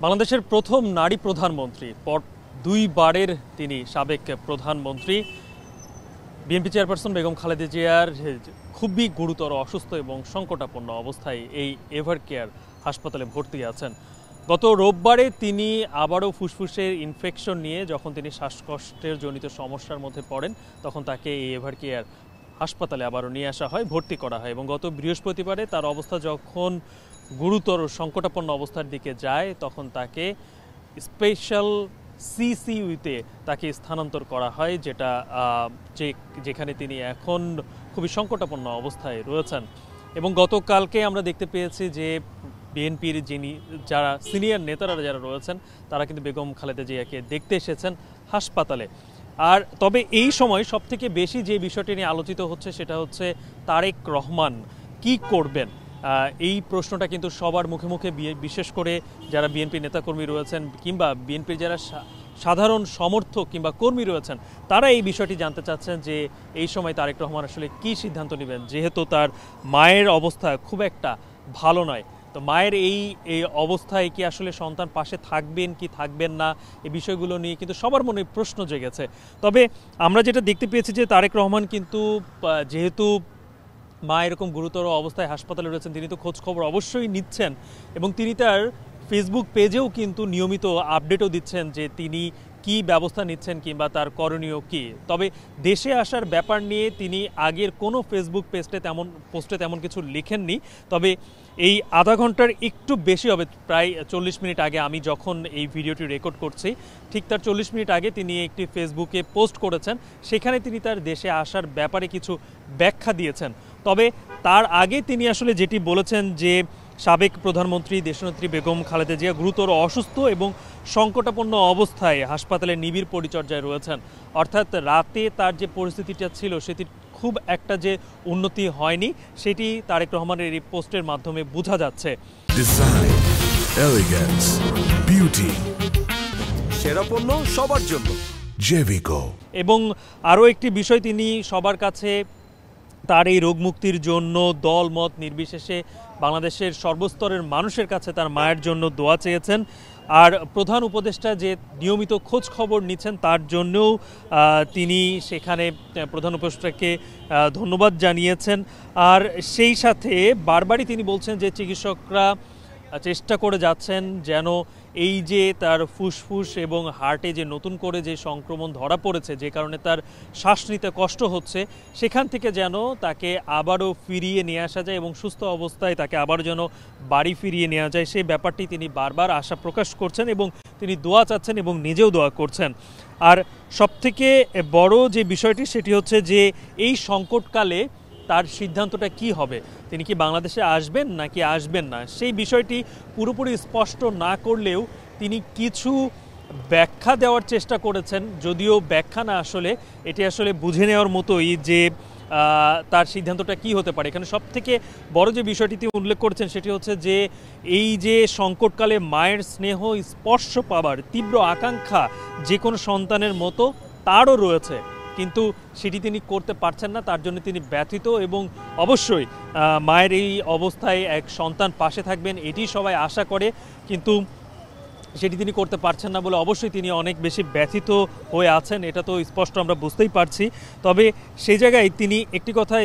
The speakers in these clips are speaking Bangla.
বাংলাদেশের প্রথম নারী প্রধানমন্ত্রী, দুইবারের তিনি সাবেক প্রধানমন্ত্রী। বিএনপি চেয়ারপারসন বেগম খালেদা জিয়ার খুবই গুরুতর অসুস্থ এবং সংকটাপন্ন অবস্থায় এই এভার কেয়ার হাসপাতালে ভর্তি আছেন। গত রোববারে তিনি আবারও ফুসফুসের ইনফেকশন নিয়ে যখন তিনি শ্বাসকষ্টের জনিত সমস্যার মধ্যে পড়েন, তখন তাকে এই এভার কেয়ার হাসপাতালে আবারও নিয়ে আসা হয়, ভর্তি করা হয় এবং গত বৃহস্পতিবারে তার অবস্থা যখন গুরুতর সংকটাপন্ন অবস্থার দিকে যায়, তখন তাকে স্পেশাল সিসিইউতে তাকে স্থানান্তর করা হয়, যেখানে তিনি এখন খুবই সংকটাপন্ন অবস্থায় রয়েছেন। এবং গতকালকে আমরা দেখতে পেয়েছি যে বিএনপির যারা সিনিয়র নেতারা যারা রয়েছেন, তারা কিন্তু বেগম খালেদা জিয়াকে দেখতে এসেছেন হাসপাতালে। আর তবে এই সময় সবথেকে বেশি যে বিষয়টি নিয়ে আলোচিত হচ্ছে সেটা হচ্ছে তারেক রহমান কি করবেন। এই প্রশ্নটা কিন্তু সবার মুখে মুখে, বিশেষ করে যারা বিএনপি নেতাকর্মী রয়েছেন কিংবা বিএনপির যারা সাধারণ সমর্থক কিংবা কর্মী রয়েছেন, তারা এই বিষয়টি জানতে চাচ্ছেন যে এই সময় তারেক রহমান আসলে কি সিদ্ধান্ত নেবেন, যেহেতু তার মায়ের অবস্থা খুব একটা ভালো নয়। তো মায়ের এই অবস্থায় কি আসলে সন্তান পাশে থাকবেন কি থাকবেন না, এই বিষয়গুলো নিয়ে কিন্তু সবার মনে প্রশ্ন জেগেছে। তবে আমরা যেটা দেখতে পেয়েছি যে তারেক রহমান কিন্তু, যেহেতু মা এরকম গুরুতর অবস্থায় হাসপাতালে রয়েছেন, তিনি তো খোঁজ খবর অবশ্যই নিচ্ছেন এবং তিনি তার ফেসবুক পেজেও কিন্তু নিয়মিত আপডেটও দিচ্ছেন যে তিনি কি ব্যবস্থা নিচ্ছেন কিংবা তার করণীয় কি। তবে দেশে আসার ব্যাপার নিয়ে তিনি আগের কোনো ফেসবুক পোস্টে তেমন কিছু লিখেননি। তবে এই আধা ঘন্টার একটু বেশি হবে, প্রায় 40 মিনিট আগে, আমি যখন এই ভিডিওটি রেকর্ড করছি ঠিক তার 40 মিনিট আগে তিনি একটি ফেসবুকে পোস্ট করেছেন, সেখানে তিনি তার দেশে আসার ব্যাপারে কিছু ব্যাখ্যা দিয়েছেন। তবে তার আগে তিনি আসলে যেটি বলেছেন যে সাবেক প্রধানমন্ত্রী দেশনেত্রী বেগম খালেদা জিয়া গুরুতর অসুস্থ এবং সংকটাপন্ন অবস্থায় হাসপাতালে নিবিড় পরিচর্যায় রয়েছেন। অর্থাৎ রাতে তার যে পরিস্থিতিটা ছিল সেটির খুব একটা যে উন্নতি হয়নি, সেটি তারেক রহমানের এই পোস্টের মাধ্যমে বোঝা যাচ্ছে। ডিজাইন, এলিগেন্স, বিউটি, সেরা পণ্য সবার জন্য জেভিকো। এবং আরও একটি বিষয়, তিনি সবার কাছে তার এই রোগ মুক্তির জন্য দল মত নির্বিশেষে বাংলাদেশের সর্বস্তরের মানুষের কাছে তার মায়ের জন্য দোয়া চেয়েছেন। আর প্রধান উপদেষ্টা যে নিয়মিত খোঁজ খবর নিচ্ছেন, তার জন্যও তিনি সেখানে প্রধান উপদেষ্টাকে ধন্যবাদ জানিয়েছেন। আর সেই সাথে বারবারই তিনি বলছেন যে চিকিৎসকরা চেষ্টা করে যাচ্ছেন যেন এই যে তার ফুসফুস এবং হার্টে যে নতুন করে যে সংক্রমণ ধরা পড়েছে, যে কারণে তার শ্বাস নিতে কষ্ট হচ্ছে, সেখান থেকে যেন তাকে আবারও ফিরিয়ে নিয়ে আসা যায় এবং সুস্থ অবস্থায় তাকে আবারও যেন বাড়ি ফিরিয়ে নেওয়া যায়, সেই ব্যাপারটি তিনি বারবার আশা প্রকাশ করছেন এবং তিনি দোয়া চাচ্ছেন এবং নিজেও দোয়া করছেন। আর সবথেকে বড় যে বিষয়টি সেটি হচ্ছে যে এই সংকটকালে তার সিদ্ধান্তটা কি হবে, তিনি কি বাংলাদেশে আসবেন নাকি আসবেন না, সেই বিষয়টি পুরোপুরি স্পষ্ট না করলেও তিনি কিছু ব্যাখ্যা দেওয়ার চেষ্টা করেছেন। যদিও ব্যাখ্যা না, আসলে এটি আসলে বুঝে নেওয়ার মতোই যে তার সিদ্ধান্তটা কি হতে পারে। এখানে সবথেকে বড় যে বিষয়টি তিনি উল্লেখ করেছেন সেটি হচ্ছে যে এই যে সংকটকালে মায়ের স্নেহ স্পর্শ পাবার তীব্র আকাঙ্ক্ষা যে কোনো সন্তানের মতো তারও রয়েছে, কিন্তু সেটি তিনি করতে পারছেন না, তার জন্য তিনি ব্যথিত এবং অবশ্যই মায়ের এই অবস্থায় এক সন্তান পাশে থাকবেন এটি সবাই আশা করে, কিন্তু সেটি তিনি করতে পারছেন না বলে অবশ্যই তিনি অনেক বেশি ব্যথিত হয়ে আছেন, এটা তো স্পষ্ট আমরা বুঝতেই পারছি। তবে সেই জায়গায় তিনি একটি কথা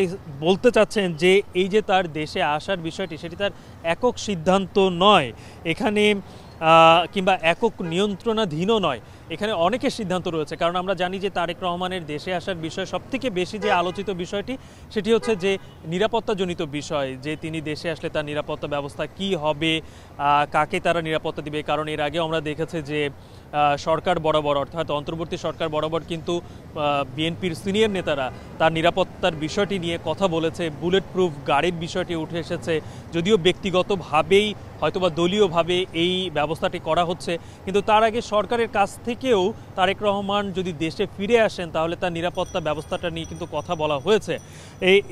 বলতে চাচ্ছেন যে এই যে তার দেশে আসার বিষয়টি, সেটি তার একক সিদ্ধান্ত নয় এখানে, কিংবা একক নিয়ন্ত্রণাধীনও নয়, এখানে অনেকের সিদ্ধান্ত রয়েছে। কারণ আমরা জানি যে তারেক রহমানের দেশে আসার বিষয় সবথেকে বেশি যে আলোচিত বিষয়টি সেটি হচ্ছে যে নিরাপত্তাজনিত বিষয়, যে তিনি দেশে আসলে তার নিরাপত্তা ব্যবস্থা কি হবে, কাকে তারা নিরাপত্তা দিবে। কারণ এর আগে আমরা দেখেছি যে সরকার বরাবর, অর্থাৎ অন্তর্বর্তী সরকার বরাবর কিন্তু বিএনপির সিনিয়র নেতারা তার নিরাপত্তার বিষয়টি নিয়ে কথা বলেছে, বুলেট প্রুফ গাড়ির বিষয়টি উঠে এসেছে। যদিও ব্যক্তিগতভাবেই হয়তোবা দলীয়ভাবে এই ব্যবস্থাটি করা হচ্ছে, কিন্তু তার আগে সরকারের কাছ থেকেও তারেক রহমান যদি দেশে ফিরে আসেন তাহলে তার নিরাপত্তা ব্যবস্থাটা নিয়ে কিন্তু কথা বলা হয়েছে।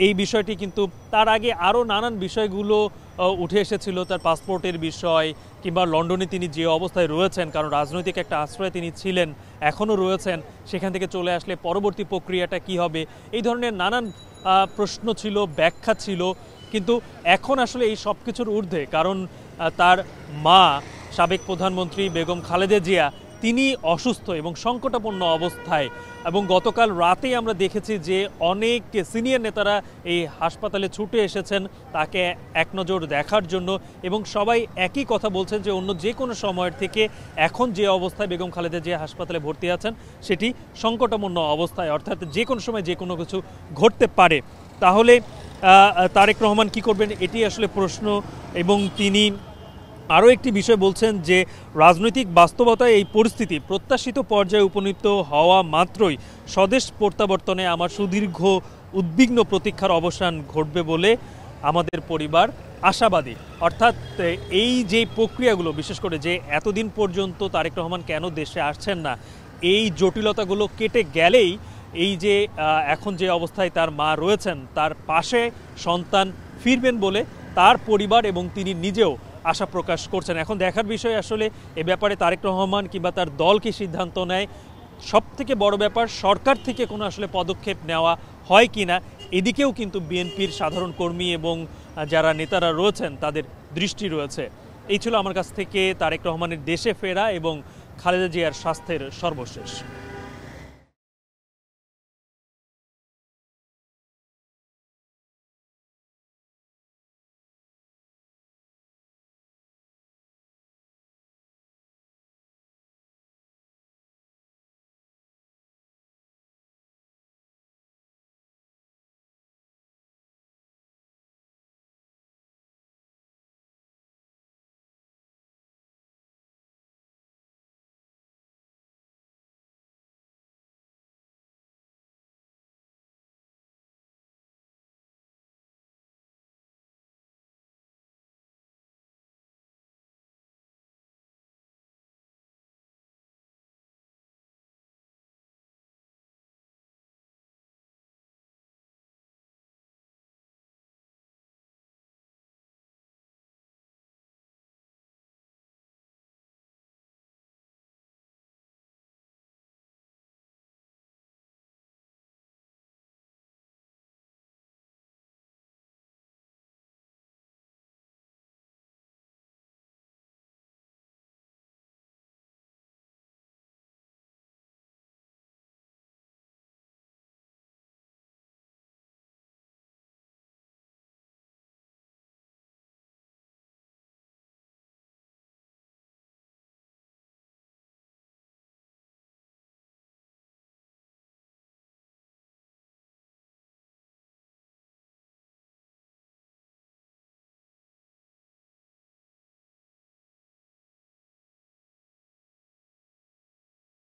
এই বিষয়টি কিন্তু তার আগে আরও নানান বিষয়গুলো উঠে এসেছিল, তার পাসপোর্টের বিষয় কিংবা লন্ডনে তিনি যে অবস্থায় রয়েছেন, কারণ রাজনৈতিক একটা আশ্রয়ে তিনি ছিলেন, এখনও রয়েছেন, সেখান থেকে চলে আসলে পরবর্তী প্রক্রিয়াটা কি হবে, এই ধরনের নানান প্রশ্ন ছিল, ব্যাখ্যা ছিল। কিন্তু এখন আসলে এই সব কিছুর ঊর্ধ্বে, কারণ তার মা সাবেক প্রধানমন্ত্রী বেগম খালেদা জিয়া তিনি অসুস্থ এবং সংকটাপন্ন অবস্থায়, এবং গতকাল রাতেই আমরা দেখেছি যে অনেক সিনিয়র নেতারা এই হাসপাতালে ছুটে এসেছেন তাকে এক নজর দেখার জন্য, এবং সবাই একই কথা বলছেন যে অন্য যে কোনো সময়ের থেকে এখন যে অবস্থায় বেগম খালেদা জিয়া হাসপাতালে ভর্তি আছেন সেটি সংকটাপন্ন অবস্থায়, অর্থাৎ যে কোনো সময় যে কোনো কিছু ঘটতে পারে। তাহলে তারেক রহমান কি করবেন, এটি আসলে প্রশ্ন। এবং তিনি আরও একটি বিষয় বলছেন যে রাজনৈতিক বাস্তবতায় এই পরিস্থিতি প্রত্যাশিত পর্যায়ে উপনীত হওয়া মাত্রই স্বদেশ প্রত্যাবর্তনে আমার সুদীর্ঘ উদ্বিগ্ন প্রতীক্ষার অবসান ঘটবে বলে আমাদের পরিবার আশাবাদী। অর্থাৎ এই যে প্রক্রিয়াগুলো, বিশেষ করে যে এতদিন পর্যন্ত তারেক রহমান কেন দেশে আসছেন না, এই জটিলতাগুলো কেটে গেলেই এই যে এখন যে অবস্থায় তার মা রয়েছেন তার পাশে সন্তান ফিরবেন বলে তার পরিবার এবং তিনি নিজেও আশা প্রকাশ করছেন। এখন দেখার বিষয় আসলে এ ব্যাপারে তারেক রহমান কিংবা তার দল কি সিদ্ধান্ত নেয়। সবথেকে বড় ব্যাপার সরকার থেকে কোনো আসলে পদক্ষেপ নেওয়া হয় কি না, এদিকেও কিন্তু বিএনপির সাধারণ কর্মী এবং যারা নেতারা রয়েছেন তাদের দৃষ্টি রয়েছে। এই ছিল আমার কাছ থেকে তারেক রহমানের দেশে ফেরা এবং খালেদা জিয়ার স্বাস্থ্যের সর্বশেষ।